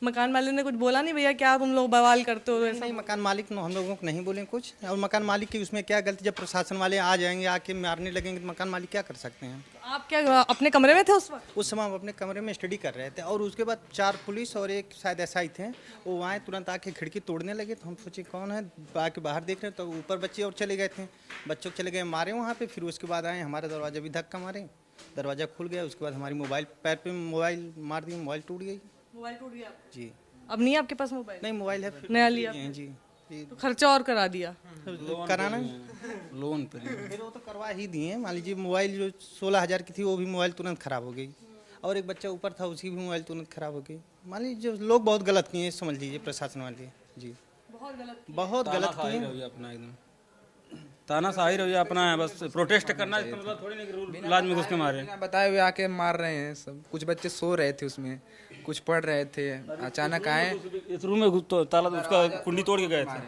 मकान मालिक ने कुछ बोला नहीं भैया क्या तुम लोग बवाल करते हो ऐसा? नहीं, मकान मालिक ने हम लोगों को नहीं बोले कुछ, और मकान मालिक की उसमें क्या गलती? जब प्रशासन वाले आ जाएंगे, आके मारने लगेंगे, तो मकान मालिक क्या कर सकते हैं? आप क्या अपने कमरे में थे उस वक्त? उस समय हम अपने कमरे में स्टडी कर रहे थे, और उसके बाद 4 पुलिस और एक शायद एसआई थे, वो आए तुरंत आके खिड़की तोड़ने लगे। तो हम सोचे कौन है, आके बाहर देख रहे हैं, तो ऊपर बच्चे और चले गए थे, बच्चों चले गए मारे वहाँ पे। फिर उसके बाद आए, हमारा दरवाजा भी धक्का मारे, दरवाज़ा खुल गया, उसके बाद हमारी मोबाइल पैर पे मोबाइल मार दी, मोबाइल टूट गई। मोबाइल टूट गया जी अब नहीं है आपके पास मोबाइल? नहीं, मोबाइल है, फिर नया लिया हैं जी। तो खर्चा और करा दिया। कराना लोन पर फिर वो तो करवा ही दिए। मान लीजिए मोबाइल जो 16,000 की थी वो भी मोबाइल तुरंत ख़राब हो गई, और एक बच्चा ऊपर था उसकी भी मोबाइल तुरंत ख़राब हो गई। मान लीजिए जो लोग बहुत गलत किए हैं, समझ लीजिए प्रशासन वाले जी बहुत गलत किए हैं। अपना एकदम तानाशाही रवैया अपना है, बस प्रोटेस्ट करना इसका मतलब थोड़ी नहीं कि रूल लाज में घुस के मारे। बिना बताए हुए आके मार रहे हैं सब। कुछ बच्चे सो रहे थे उसमें, कुछ पढ़ रहे थे, अचानक आए इस रूम में तो ताला उसका कुंडी तोड़ के गए थे।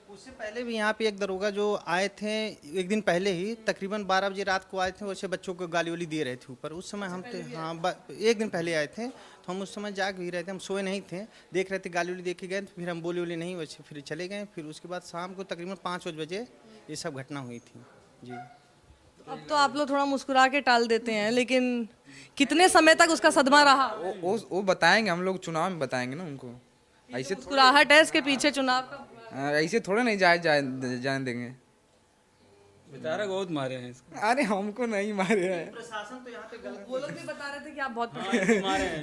उससे पहले भी यहाँ पे एक दरोगा जो आए थे एक दिन पहले ही, तकरीबन 12 बजे रात को आए थे। वैसे बच्चों को गाली वाली दे रहे थे ऊपर। उस समय हम थे, हाँ एक दिन पहले आए थे, तो हम उस समय जाग भी रहे थे, हम सोए नहीं थे, देख रहे थे गाली वाली देख के गए। फिर हम बोले नहीं, वैसे फिर चले गए। फिर उसके बाद शाम को तकरीबन 5 बजे ये सब घटना हुई थी जी। अब तो आप लोग थोड़ा मुस्कुरा के टाल देते हैं, लेकिन कितने समय तक उसका सदमा रहा? वो बताएंगे, हम लोग चुनाव में बताएंगे ना उनको। ऐसे मुस्कुराहट है इसके पीछे चुनाव का। ऐसे थोड़ा नहीं जाने देंगे। बेचारा बहुत मारे हैं इसको। अरे हमको नहीं मारे हैं, प्रशासन तो यहाँ पे गलत। वो लोग भी बता रहे थे कि आप बहुत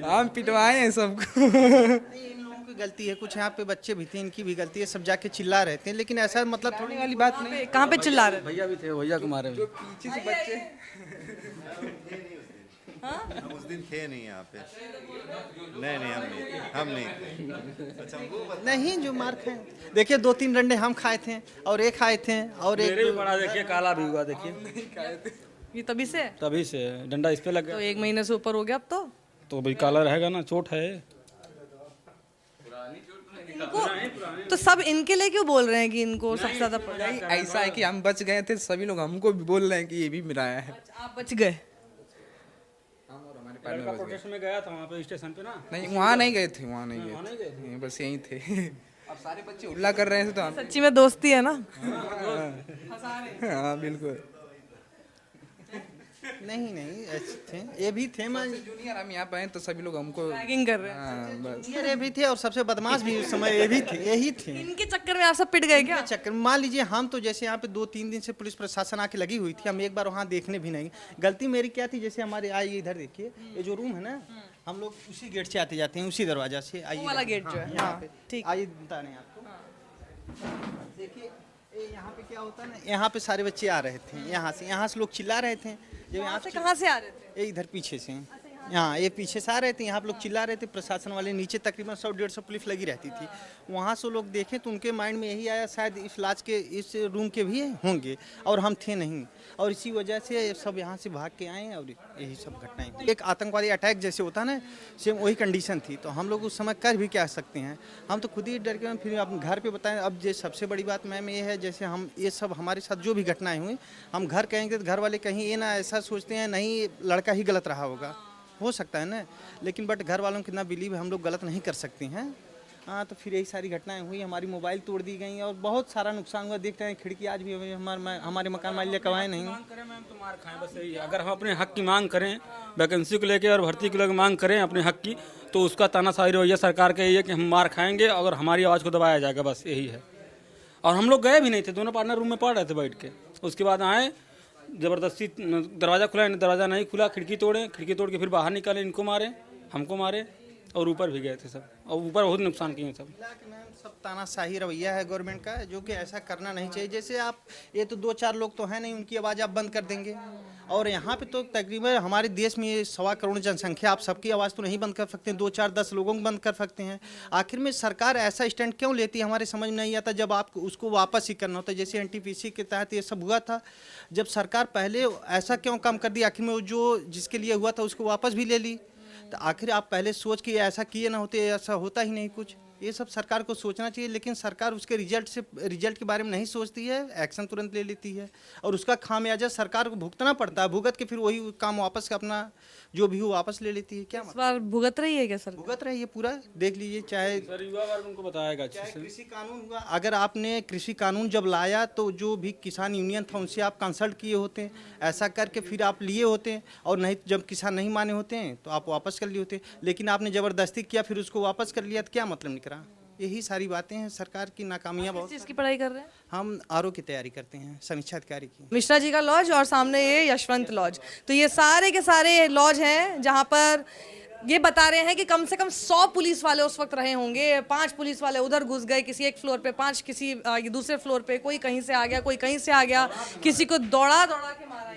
हम पिटवाए हैं सबको। इन लोगों की गलती है, कुछ यहाँ पे बच्चे भी थे, इनकी भी गलती है, सब जाके चिल्ला रहे थे। लेकिन ऐसा मतलब थोड़ी वाली बात नहीं। कहाँ पे चिल्ला रहे थे? भैया भी थे, भैया को मारे। पीछे से बच्चे हम उस दिन थे नहीं यहाँ पे। नहीं हम नहीं। नहीं जो मार खाए, देखिए 2-3 डंडे हम खाए थे और एक खाए थे और एक मेरे भी बड़ा देखिए काला भी हुआ देखिए। ये तभी से है? तभी से डंडा इस पे लग तो गया 1 महीने से ऊपर हो गया अब तो भाई काला रहेगा ना, चोट है। इनको तो सब इनके लिए क्यों बोल रहे हैं कि इनको सबसे ज्यादा पड़ा? ऐसा है कि हम बच गए थे, सभी लोग हमको भी बोल रहे हैं कि ये भी मिलाया है। आप बच गए? लड़का प्रोटेस्ट में गया था वहाँ पे स्टेशन पे ना। नहीं वहाँ नहीं गए थे, वहाँ नहीं गए थे, बस यहीं थे। अब सारे बच्चे उल्ला कर रहे थे तो हम सच्ची में दोस्ती है ना? हाँ बिल्कुल। नहीं ऐसे थे, ये भी थे। मान जूनियर हम यहाँ पे हैं तो सभी लोग हमको रैगिंग कर रहे हैं। हाँ बस। ये भी थे और सबसे बदमाश भी उस समय ये भी थे, यही थे। इनके चक्कर में आप सब पिट गए क्या? चक्कर मान लीजिए हम तो जैसे यहाँ पे 2-3 दिन से पुलिस प्रशासन आके लगी हुई थी, हम एक बार वहाँ देखने भी नहीं। गलती मेरी क्या थी, जैसे हमारे आइए इधर देखिए, ये जो रूम है ना, हम लोग उसी गेट से आते जाते हैं, उसी दरवाजा से। आइए वाला गेट जो है, यहाँ हाँ, पे ठीक। आइए बता रहे हैं आपको। देखिए यहाँ पे क्या होता है ना, यहाँ पे सारे बच्चे आ रहे थे, यहाँ से लोग चिल्ला रहे थे। जब यहाँ से कहाँ से आ रहे थे? ये इधर पीछे से, यहाँ ये पीछे से आ रहे थे, यहाँ पे लोग चिल्ला रहे थे। प्रशासन वाले नीचे तकरीबन 100-150 पुलिस लगी रहती थी। वहाँ से लोग देखें तो उनके माइंड में यही आया शायद इस लाज के इस रूम के भी होंगे, और हम थे नहीं, और इसी वजह से सब यहाँ से भाग के आए और यही सब घटनाएं हुई। एक आतंकवादी अटैक जैसे होता है ना, सेम वही कंडीशन थी। तो हम लोग उस समय कर भी क्या सकते हैं, हम तो खुद ही डर के फिर अपने घर पे बताएं। अब ये सबसे बड़ी बात मैम ये है, जैसे हम ये सब हमारे साथ जो भी घटनाएं हुई, हम घर कहेंगे तो घर वाले कहीं ये ना ऐसा सोचते हैं नहीं लड़का ही गलत रहा होगा, हो सकता है ना, लेकिन बट घर वालों को कितना बिलीव है, हम लोग गलत नहीं कर सकते हैं। हाँ तो फिर यही सारी घटनाएं हुई, हमारी मोबाइल तोड़ दी गई और बहुत सारा नुकसान हुआ। देखते हैं खिड़की आज भी हमारे मकान मालिक कमाए नहीं। मांग करें मैम तो मार खाएं, बस यही है। अगर हम अपने हक की मांग करें, वैकेंसी को लेकर और भर्ती को लेकर मांग करें अपने हक की, तो उसका तानाशाही रवैया सरकार का यही है कि हम मार खाएंगे और हमारी आवाज़ को दबाया जाएगा, बस यही है। और हम लोग गए भी नहीं थे, दोनों पार्टनर रूम में पढ़ रहे थे बैठ के। उसके बाद आए, ज़बरदस्ती दरवाज़ा खुला, दरवाज़ा नहीं खुला, खिड़की तोड़े, खिड़की तोड़ के फिर बाहर निकाले, इनको मारे, हमको मारे और ऊपर भी गए थे सब, और ऊपर बहुत नुकसान किए सब। सब तानाशाही रवैया है गवर्नमेंट का, जो कि ऐसा करना नहीं चाहिए। जैसे आप ये तो 2-4 लोग तो हैं नहीं, उनकी आवाज़ आप बंद कर देंगे, और यहाँ पे तो तकरीबन हमारे देश में 1.25 करोड़ जनसंख्या, आप सबकी आवाज़ तो नहीं बंद कर सकते, 2-4-10 लोगों को बंद कर सकते हैं। आखिर में सरकार ऐसा स्टैंड क्यों लेती है, हमारे समझ में नहीं आता। जब आपको उसको वापस ही करना होता है, जैसे NTPC के तहत ये सब हुआ था, जब सरकार पहले ऐसा क्यों काम कर दी, आखिर में वो जो जिसके लिए हुआ था उसको वापस भी ले ली। तो आखिर आप पहले सोच के ऐसा किए ना होते, ऐसा होता ही नहीं कुछ। ये सब सरकार को सोचना चाहिए, लेकिन सरकार उसके रिजल्ट के बारे में नहीं सोचती है, एक्शन तुरंत ले लेती है, और उसका खामियाजा सरकार को भुगतना पड़ता है। भुगत के फिर वही काम वापस अपना जो भी हो वापस ले लेती है। क्या इस बार भुगत रही है क्या सर? भुगत रही है पूरा, देख लीजिए। चाहे सर युवा वर्ग उनको बताएगा अच्छे से। कृषि कानून हुआ, अगर आपने कृषि कानून जब लाया तो जो भी किसान यूनियन था उनसे आप कंसल्ट किए होते, ऐसा करके फिर आप लिए होते, और नहीं जब किसान नहीं माने होते हैं तो आप वापस कर लिए होते। लेकिन आपने ज़बरदस्ती किया, फिर उसको वापस कर लिया, तो क्या मतलब निकला? यही सारी बातें हैं, सरकार की नाकामियाँ किस बहुत। चीज़ की पढ़ाई कर रहे हैं? हम आरओ की तैयारी करते हैं, समीक्षा अधिकारी की। मिश्रा जी का लॉज और सामने ये यशवंत लॉज। तो ये सारे के सारे लॉज हैं जहाँ पर ये बता रहे हैं कि कम से कम 100 पुलिस वाले उस वक्त रहे होंगे। 5 पुलिस वाले उधर घुस गए, किसी एक फ्लोर पे, 5 किसी दूसरे फ्लोर पे, कोई कहीं से आ गया, कोई कहीं से आ गया, किसी को दौड़ा दौड़ा के मारा।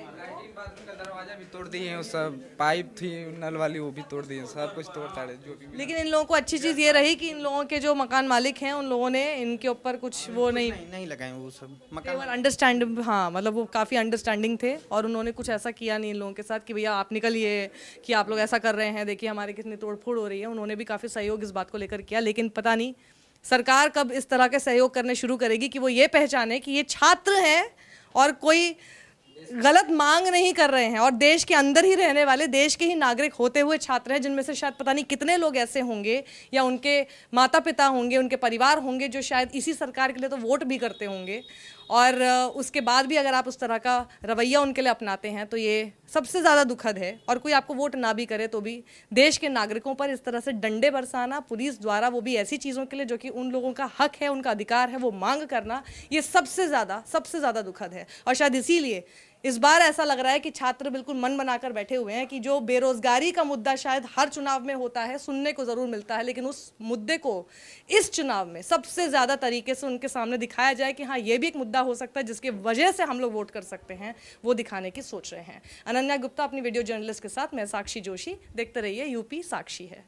बाथरूम का दरवाजा भी तोड़ दिए हैं, वो सब पाइप थी नल वाली वो भी तोड़ दिए, सब कुछ तोड़ ताड़े जो भी। लेकिन इन लोगों को अच्छी चीज़ ये रही कि इन लोगों के जो मकान मालिक हैं उन लोगों ने इनके ऊपर कुछ वो नहीं लगाए वो सब केवल अंडरस्टैंड, हाँ मतलब वो काफ़ी अंडरस्टैंडिंग थे और उन्होंने कुछ ऐसा किया नहीं इन लोगों के साथ कि भैया आप निकलिए, कि आप लोग ऐसा कर रहे हैं, देखिए हमारी कितनी तोड़फोड़ हो रही है। उन्होंने भी काफ़ी सहयोग इस बात को लेकर किया। लेकिन पता नहीं सरकार कब इस तरह के सहयोग करने शुरू करेगी कि वो ये पहचाने कि ये छात्र हैं और कोई गलत मांग नहीं कर रहे हैं और देश के अंदर ही रहने वाले, देश के ही नागरिक होते हुए छात्र हैं, जिनमें से शायद पता नहीं कितने लोग ऐसे होंगे या उनके माता पिता होंगे, उनके परिवार होंगे जो शायद इसी सरकार के लिए तो वोट भी करते होंगे और उसके बाद भी अगर आप उस तरह का रवैया उनके लिए अपनाते हैं तो ये सबसे ज़्यादा दुखद है। और कोई आपको वोट ना भी करे तो भी देश के नागरिकों पर इस तरह से डंडे बरसाना पुलिस द्वारा, वो भी ऐसी चीज़ों के लिए जो कि उन लोगों का हक है, उनका अधिकार है, वो मांग करना, ये सबसे ज़्यादा दुखद है। और शायद इसीलिए इस बार ऐसा लग रहा है कि छात्र बिल्कुल मन बनाकर बैठे हुए हैं कि जो बेरोजगारी का मुद्दा शायद हर चुनाव में होता है, सुनने को ज़रूर मिलता है, लेकिन उस मुद्दे को इस चुनाव में सबसे ज़्यादा तरीके से उनके सामने दिखाया जाए कि हाँ ये भी एक मुद्दा हो सकता है जिसकी वजह से हम लोग वोट कर सकते हैं, वो दिखाने की सोच रहे हैं। अनन्या गुप्ता अपनी वीडियो जर्नलिस्ट के साथ, मैं साक्षी जोशी। देखते रहिए यूपी साक्षी है।